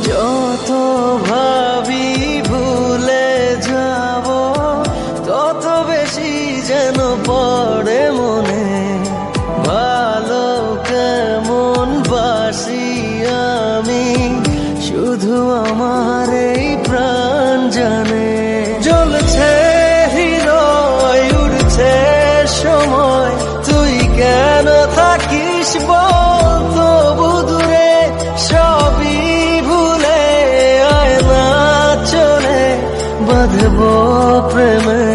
যত ভাবি ভুলে যাব তত বেশি যেন পড়ে মনে, ভালো কেমন বাসি আমি শুধু আমার এই প্রাণ জানে। জ্বলছে হৃদয়, উড়ছে সময়, তুই কেন থাকিস বল তবু দূরে, সবই ভুলে আয় না চলে বাঁধব প্রেমে